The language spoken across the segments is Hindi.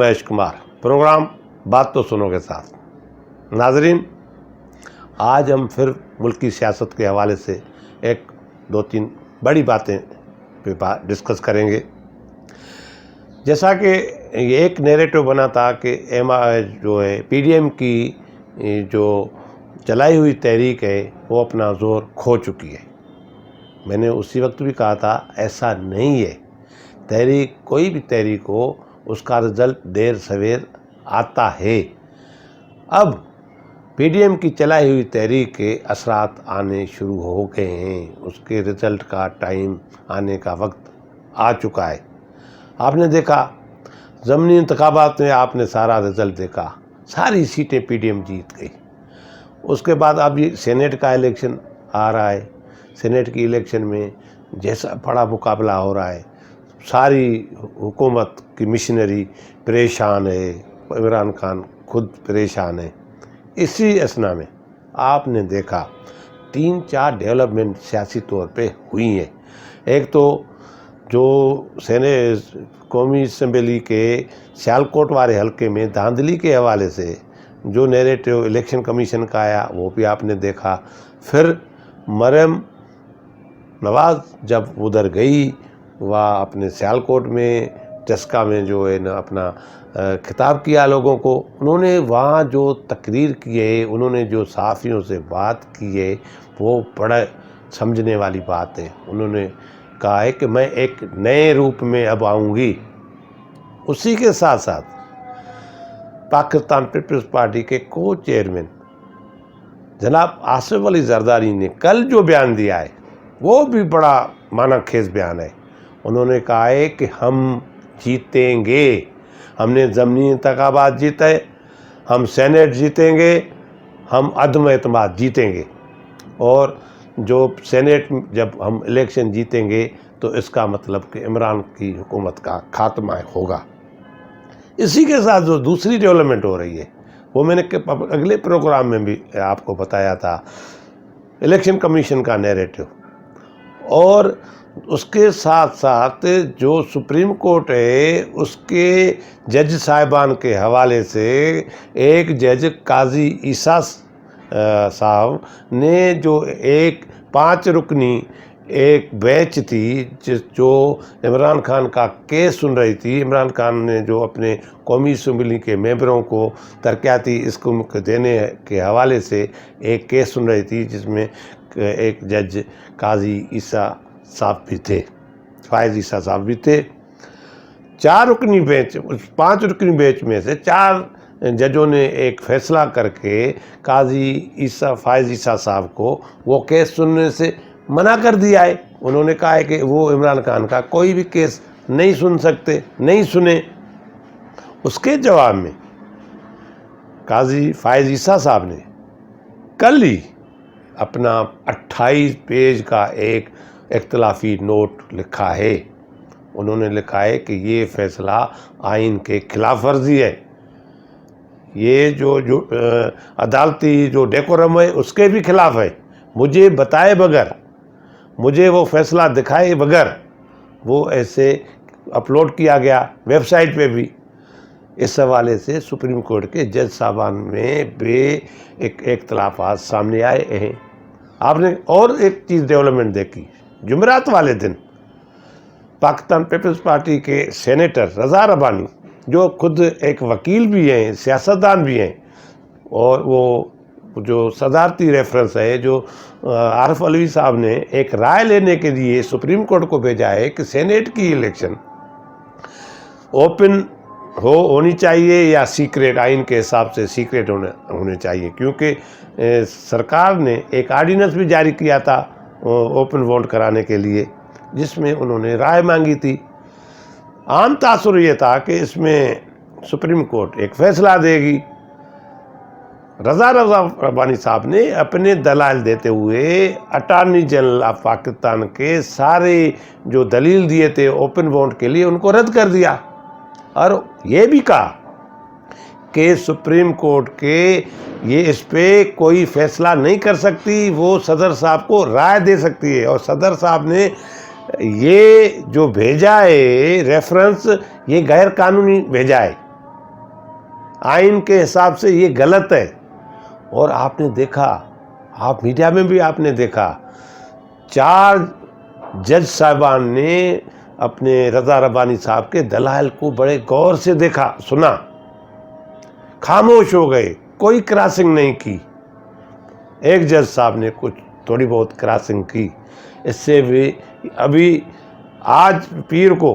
महेश कुमार, प्रोग्राम बात तो सुनो के साथ। नाजरीन, आज हम फिर मुल्क की सियासत के हवाले से एक दो तीन बड़ी बातें पे डिस्कस करेंगे। जैसा कि एक नैरेटिव बना था कि जो है पीडीएम की जो चलाई हुई तहरीक है वो अपना ज़ोर खो चुकी है। मैंने उसी वक्त भी कहा था ऐसा नहीं है। तहरीक, कोई भी तहरीक हो, उसका रिज़ल्ट देर सवेर आता है। अब पीडीएम की चलाई हुई तहरीक के असरात आने शुरू हो गए हैं। उसके रिज़ल्ट का टाइम आने का वक्त आ चुका है। आपने देखा ज़मीनी इंतखाबात में, आपने सारा रिज़ल्ट देखा, सारी सीटें पीडीएम जीत गई। उसके बाद अब ये सेनेट का इलेक्शन आ रहा है। सेनेट की इलेक्शन में जैसा बड़ा मुकाबला हो रहा है, सारी हुकूमत की मिशनरी परेशान है, इमरान खान खुद परेशान है। इसी असना में आपने देखा 3-4 डेवलपमेंट सियासी तौर पे हुई हैं। एक तो जो कौमी असम्बली के सियालकोट वाले हलके में धांधली के हवाले से जो नैरेटिव इलेक्शन कमीशन का आया वो भी आपने देखा। फिर मरियम नवाज़ जब उधर गई, वह अपने सियालकोट में चस्का में जो है ना अपना खिताब किया लोगों को, उन्होंने वहाँ जो तकरीर किए, उन्होंने जो सहाफ़ियों से बात की है, वो बड़ा समझने वाली बात है। उन्होंने कहा है कि मैं एक नए रूप में अब आऊँगी। उसी के साथ साथ पाकिस्तान पीपल्स पार्टी के को चेयरमैन जनाब आसिफ अली जरदारी ने कल जो बयान दिया है वो भी बड़ा मानाखेज बयान है। उन्होंने कहा है कि हम जीतेंगे, हमने ज़मीनी इंतखाबात जीते, हम सेनेट जीतेंगे, हम अदम एतमाद जीतेंगे। और जो सेनेट जब हम इलेक्शन जीतेंगे तो इसका मतलब कि इमरान की हुकूमत का खात्मा होगा। इसी के साथ जो दूसरी डेवलपमेंट हो रही है वो मैंने अगले प्रोग्राम में भी आपको बताया था, इलेक्शन कमीशन का नैरेटिव। और उसके साथ साथ जो सुप्रीम कोर्ट है उसके जज साहिबान के हवाले से एक जज काजी ईसा साहब ने जो एक 5 रुकनी एक बेंच थी जो इमरान खान का केस सुन रही थी। इमरान खान ने जो अपने कौमी असम्बली के मेंबरों को तरक्याती स्कीम देने के हवाले से एक केस सुन रही थी, जिसमें एक जज काजी ईसा साहब भी थे, फायज ईसा साहब भी थे। 4 रुकनी बेंच, 5 रुकनी बेंच में से 4 जजों ने एक फ़ैसला करके काजी ईसा फायज ईसा साहब को वो केस सुनने से मना कर दिया है। उन्होंने कहा है कि वो इमरान खान का कोई भी केस नहीं सुन सकते, नहीं सुने। उसके जवाब में काजी फायज ईसा साहब ने कल ही अपना 28 पेज का एक इख्तलाफी नोट लिखा है। उन्होंने लिखा है कि ये फ़ैसला आइन के खिलाफ वर्जी है, ये जो अदालती जो डेकोरम है उसके भी खिलाफ है। मुझे बताए बगैर, मुझे वो फ़ैसला दिखाए बगैर वो ऐसे अपलोड किया गया वेबसाइट पे भी। इस हवाले से सुप्रीम कोर्ट के जज साहबान में इख्तलाफात सामने आए हैं। आपने और एक चीज़ डेवलपमेंट देखी, जुमेरात वाले दिन पाकिस्तान पीपल्स पार्टी के सेनेटर रज़ा रब्बानी, जो खुद एक वकील भी हैं, सियासतदान भी हैं, और वो जो सदारती रेफरेंस है जो आरिफ अलवी साहब ने एक राय लेने के लिए सुप्रीम कोर्ट को भेजा है कि सेनेट की इलेक्शन ओपन होनी चाहिए या सीक्रेट, आइन के हिसाब से सीक्रेट होने चाहिए, क्योंकि सरकार ने एक आर्डिनेंस भी जारी किया था ओपन वोट कराने के लिए, जिसमें उन्होंने राय मांगी थी। आम तासुर ये था कि इसमें सुप्रीम कोर्ट एक फ़ैसला देगी। रज़ा रब्बानी साहब ने अपने दलाल देते हुए अटॉर्नी जनरल ऑफ पाकिस्तान के सारे जो दलील दिए थे ओपन वोट के लिए, उनको रद्द कर दिया और ये भी कहा कि सुप्रीम कोर्ट के ये इस पे कोई फ़ैसला नहीं कर सकती, वो सदर साहब को राय दे सकती है। और सदर साहब ने ये जो भेजा है रेफरेंस, ये गैर कानूनी भेजा है। आइन के हिसाब से ये गलत है। और आपने देखा, आप मीडिया में भी आपने देखा, 4 जज साहिबान ने अपने रज़ा रब्बानी साहब के दलाइल को बड़े गौर से देखा, सुना, खामोश हो गए, कोई क्रॉसिंग नहीं की। एक जज साहब ने कुछ थोड़ी बहुत क्रॉसिंग की। इससे भी अभी आज पीर को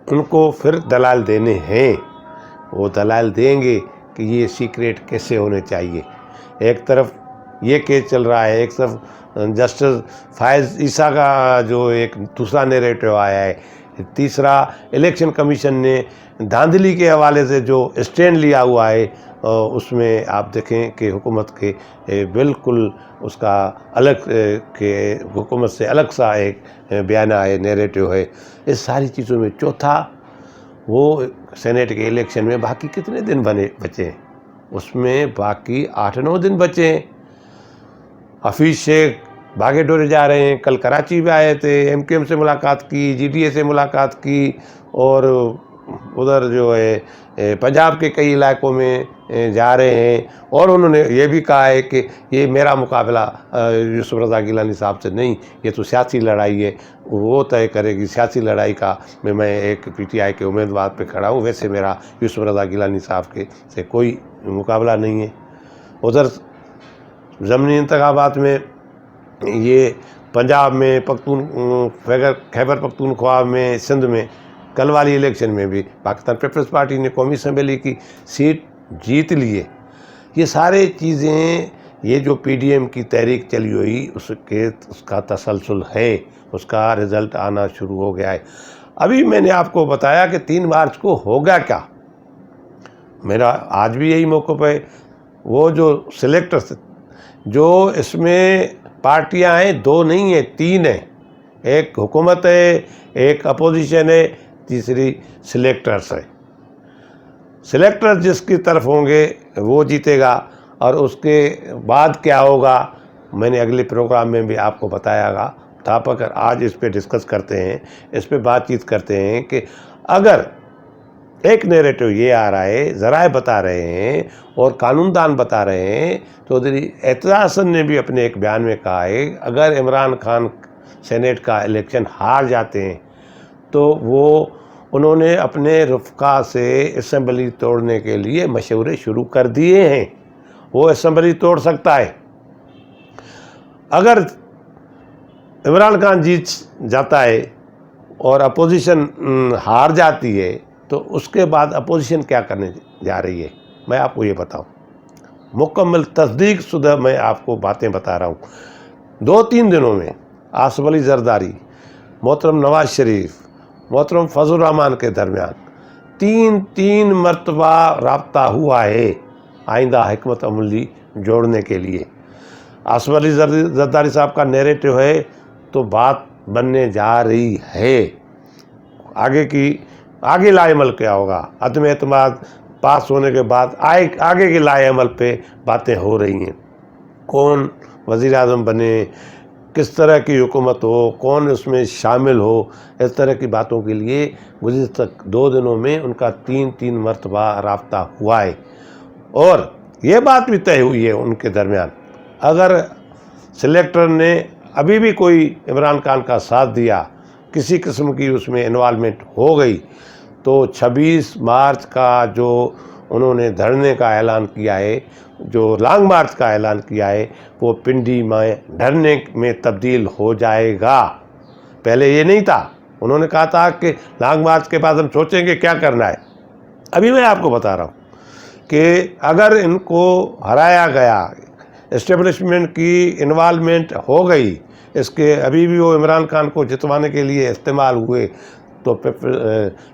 उनको फिर दलाल देने हैं, वो दलाल देंगे कि ये सीक्रेट कैसे होने चाहिए। एक तरफ ये केस चल रहा है, एक तरफ जस्टिस फायज़ ईसा का जो एक दूसरा नैरेटिव आया है, तीसरा इलेक्शन कमीशन ने धांधली के हवाले से जो स्टैंड लिया हुआ है, उसमें आप देखें कि हुकूमत के बिल्कुल उसका अलग के हुकूमत से अलग सा एक बयान है, नैरेटिव है। इस सारी चीज़ों में चौथा, वो सेनेट के इलेक्शन में बाकी कितने दिन बचे हैं, उसमें बाकी 8-9 दिन बचे हैं। हफीज़ शेख भागे डोरे जा रहे हैं, कल कराची में आए थे, MKM से मुलाकात की, GDA से मुलाकात की, और उधर जो है पंजाब के कई इलाकों में जा रहे हैं। और उन्होंने ये भी कहा है कि ये मेरा मुकाबला यूसुफ रज़ा गिलानी साहब से नहीं, ये तो सियासी लड़ाई है, वो तय करेगी। सियासी लड़ाई का मैं एक PTI के उम्मीदवार पे खड़ा हूँ, वैसे मेरा यूसुफ रज़ा गिलानी साहब के से कोई मुकाबला नहीं है। उधर ज़मनी इंतखाबात में ये पंजाब में खैबर पख्तूनख्वा में, सिंध में, कल वाली इलेक्शन में भी पाकिस्तान पीपल्स पार्टी ने कौमी असम्बली की सीट जीत ली है। ये सारे चीज़ें, ये जो PDM की तहरीक चली हुई उसका तसलसल है, उसका रिज़ल्ट आना शुरू हो गया है। अभी मैंने आपको बताया कि 3 मार्च को होगा क्या। मेरा आज भी यही मौक़िफ़ है। वो जो सिलेक्टर्स, जो इसमें पार्टियां हैं, 2 नहीं है, 3 है। एक हुकूमत है, एक अपोजिशन है, तीसरी सिलेक्टर्स है। सिलेक्टर जिसकी तरफ होंगे वो जीतेगा, और उसके बाद क्या होगा मैंने अगले प्रोग्राम में भी आपको बतायागा। तो आप अगर आज इस पे डिस्कस करते हैं, इस पे बातचीत करते हैं कि अगर एक नैरेटिव ये आ रहा है, ज़राए बता रहे हैं और कानूनदान बता रहे हैं, चौधरी एतजाज़ हसन ने भी अपने एक बयान में कहा है, अगर इमरान खान सेनेट का इलेक्शन हार जाते हैं तो उन्होंने अपने रुफ़का से असम्बली तोड़ने के लिए मशवरे शुरू कर दिए हैं। वो असम्बली तोड़ सकता है। अगर इमरान खान जीत जाता है और अपोजिशन हार जाती है, तो उसके बाद अपोजिशन क्या करने जा रही है, मैं आपको ये बताऊं। मुकम्मल तस्दीक शुदा मैं आपको बातें बता रहा हूँ। 2-3 दिनों में आसिफ अली जरदारी, मोहतरम नवाज शरीफ, मोहतरम फजल रहमान के दरमियान 3 मरतबा रब्ता हुआ है आइंदा हिकमत अमली जोड़ने के लिए। आसिफ अली जरदारी साहब का नैरेटिव है तो बात बनने जा रही है। आगे लाएमल क्या होगा, अदम एतमाद पास होने के बाद आगे के लाएमल पे बातें हो रही हैं। कौन वज़ीर आज़म बने, किस तरह की हुकूमत हो, कौन उसमें शामिल हो, इस तरह की बातों के लिए गुज़िश्ता 2 दिनों में उनका 3 मरतबा रब्ता हुआ है। और ये बात भी तय हुई है उनके दरमियान, अगर सिलेक्टर ने अभी भी कोई इमरान खान का साथ दिया, किसी किस्म की उसमें इन्वॉल्वमेंट हो गई, तो 26 मार्च का जो उन्होंने धरने का ऐलान किया है, जो लॉन्ग मार्च का ऐलान किया है, वो पिंडी में धरने में तब्दील हो जाएगा। पहले ये नहीं था, उन्होंने कहा था कि लॉन्ग मार्च के बाद हम सोचेंगे क्या करना है। अभी मैं आपको बता रहा हूँ कि अगर इनको हराया गया, एस्टेब्लिशमेंट की इन्वॉल्वमेंट हो गई, इसके अभी भी वो इमरान खान को जितवाने के लिए इस्तेमाल हुए, तो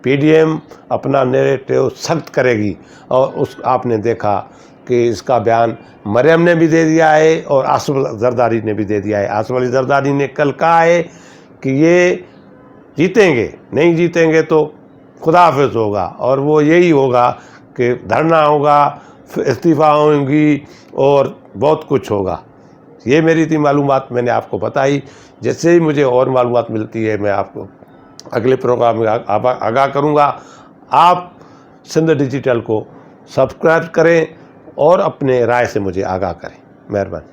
PDM अपना नैरेटिव सख्त करेगी। और आपने देखा कि इसका बयान मरियम ने भी दे दिया है और आसिफ जरदारी ने भी दे दिया है। आसिफ अली जरदारी ने कल कहा है कि ये जीतेंगे, नहीं जीतेंगे तो खुदा हाफिज़ होगा, और वो यही होगा कि धरना होगा, इस्तीफ़ा होंगी और बहुत कुछ होगा। ये मेरी थी मालूमात, मैंने आपको बताई। जैसे ही मुझे और मालूमात मिलती है मैं आपको अगले प्रोग्राम में आगाह करूँगा। आप सिंध डिजिटल को सब्सक्राइब करें और अपने राय से मुझे आगाह करें। मेहरबानी।